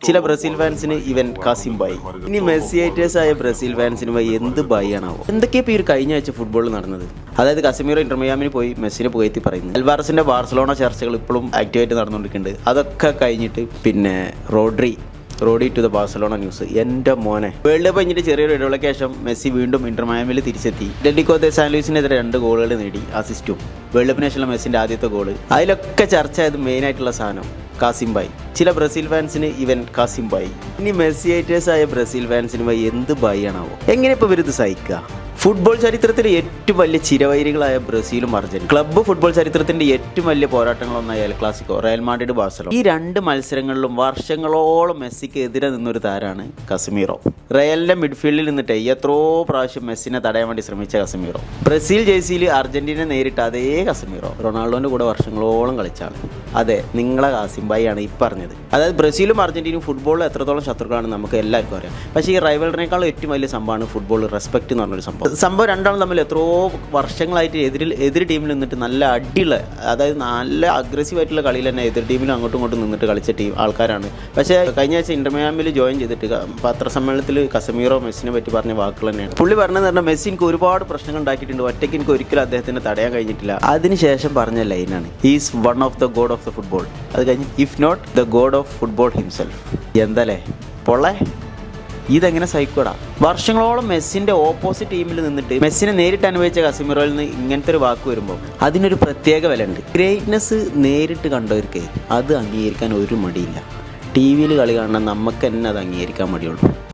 ചില ബ്രസീൽ ഫാൻസിന് ഇവൻ കാസിം ബായി. ഇനി മെസ്സി ഹേറ്റേഴ്സ് ആയ ബ്രസീൽ ഫാൻസിന് എന്ത് ബായി ആണാവോ? എന്തൊക്കെയാ ഇപ്പോൾ ഈ ഒരു കഴിഞ്ഞ ആഴ്ച ഫുട്ബോളിൽ നടന്നത്? അതായത് കസമീറോ ഇന്റർ മിയാമിന് പോയി മെസ്സിനെ പുകഴ്ത്തി പറയുന്നു. അൽവാറസിന്റെ ബാർസലോണ ചർച്ചകൾ ഇപ്പോഴും ആക്റ്റീവായിട്ട് നടന്നുകൊണ്ടിരിക്കുന്നുണ്ട്. അതൊക്കെ കഴിഞ്ഞിട്ട് പിന്നെ റോഡി ടു ദ ബാർസലോണ ന്യൂസ്. എൻ്റെ മോനെ, വേൾഡ് കപ്പ് കഴിഞ്ഞിട്ട് ചെറിയൊരു ഇടവേളയ്ക്ക് ശേഷം മെസ്സി വീണ്ടും ഇന്റർ മിയാമിൽ തിരിച്ചെത്തി. അത്ലറ്റിക്കോ ദെ സാൻ ലൂയിസിനെതിരെ 2 ഗോളുകൾ നേടി, അസിസ്റ്റും. വേൾഡ് കപ്പിന് ശേഷമുള്ള മെസ്സിന്റെ ആദ്യത്തെ ഗോള്. അതിലൊക്കെ ചർച്ച ആയത് മെയിനായിട്ടുള്ള സാധനം കാസിം ബായി. ചില ബ്രസീൽ ഫാൻസിന് ഇവൻ കാസിം ബായി. ഇനി മെസ്സി ഹേറ്റേഴ്സ് ആയ ബ്രസീൽ ഫാൻസിന് എന്ത് ബായി ആണാവോ? എങ്ങനെ ഇപ്പോൾ ഇവരിത് സഹിക്കുക? ഫുട്ബോൾ ചരിത്രത്തിലെ ഏറ്റവും വലിയ ചിരവൈരികളായ ബ്രസീലും അർജന്റീന, ക്ലബ്ബ് ഫുട്ബോൾ ചരിത്രത്തിന്റെ ഏറ്റവും വലിയ പോരാട്ടങ്ങളൊന്നായ El Clasico, Real Madrid Barcelona, ഈ 2 മത്സരങ്ങളിലും വർഷങ്ങളോളം മെസ്സിക്ക് എതിരെ നിന്നൊരു താരമാണ് കസമീറോ. റയലിന്റെ മിഡ്ഫീൽഡിൽ നിന്നിട്ട് എത്രയോ പ്രാവശ്യം മെസ്സിനെ തടയാൻ വേണ്ടി ശ്രമിച്ച കസമീറോ. ബ്രസീൽ ജേഴ്സിയിൽ അർജന്റീന നേരിട്ട അതേ കസമീറോ റൊണാൾഡോന്റെ കൂടെ വർഷങ്ങളോളം കളിച്ചാണ്. അതെ, നിങ്ങളെ കാസിം ബായി ആണ് ഈ പറഞ്ഞത്. അതായത് ബ്രസീലും അർജന്റീനയും ഫുട്ബോളിൽ എത്രത്തോളം ശത്രുക്കളാണ് നമുക്ക് എല്ലാവർക്കും അറിയാം. പക്ഷേ ഈ റൈവലറിനേക്കാളും ഏറ്റവും വലിയ സംഭവമാണ് ഫുട്ബോൾ റെസ്പെക്ട് എന്ന് പറഞ്ഞൊരു സംഭവം. രണ്ടാളും തമ്മിൽ എത്രയോ വർഷങ്ങളായിട്ട് എതിർ ടീമിൽ നിന്നിട്ട് നല്ല അടിയുള്ള, അതായത് നല്ല അഗ്രസീവായിട്ടുള്ള കളിയിൽ തന്നെ എതിർ ടീമിലും അങ്ങോട്ടും ഇങ്ങോട്ടും നിന്നിട്ട് കളിച്ച ആൾക്കാരാണ്. പക്ഷേ കഴിഞ്ഞ ആഴ്ച ഇന്റർ മിയാമിൽ ജോയിൻ ചെയ്തിട്ട് പത്രസമ്മേളനത്തിൽ കസമീറോ മെസ്സിനെ പറ്റി പറഞ്ഞ വാക്കുകൾ തന്നെയാണ്. പുള്ളി പറഞ്ഞതെന്ന് പറഞ്ഞാൽ മെസ്സി എനിക്ക് ഒരുപാട് പ്രശ്നങ്ങൾ ഉണ്ടാക്കിയിട്ടുണ്ട്, ഒറ്റയ്ക്ക് എനിക്ക് ഒരിക്കലും അദ്ദേഹത്തിന് തടയാൻ കഴിഞ്ഞിട്ടില്ല. അതിനുശേഷം പറഞ്ഞ ലൈനാണ് he's one of the god of the football. അത് കഴിഞ്ഞ് if not the god of football himself. എന്തല്ലേ പൊള്ളേ, ഇതെങ്ങനെ സഹിക്കൂടാ? വർഷങ്ങളോളം മെസ്സിന്റെ ഓപ്പോസിറ്റ് ടീമിൽ നിന്നിട്ട് മെസ്സിനെ നേരിട്ട് അനുഭവിച്ച കസമീറോയിൽ നിന്ന് ഇങ്ങനത്തെ ഒരു വാക്ക് വരുമ്പോൾ അതിനൊരു പ്രത്യേക വില ഉണ്ട്. ഗ്രേറ്റ്നെസ് നേരിട്ട് കണ്ടവർക്ക് അത് അംഗീകരിക്കാൻ ഒരു മടിയില്ല. ടി വിയിൽ കളി കാണാൻ നമുക്ക് തന്നെ അത് അംഗീകരിക്കാൻ മടിയുള്ളൂ.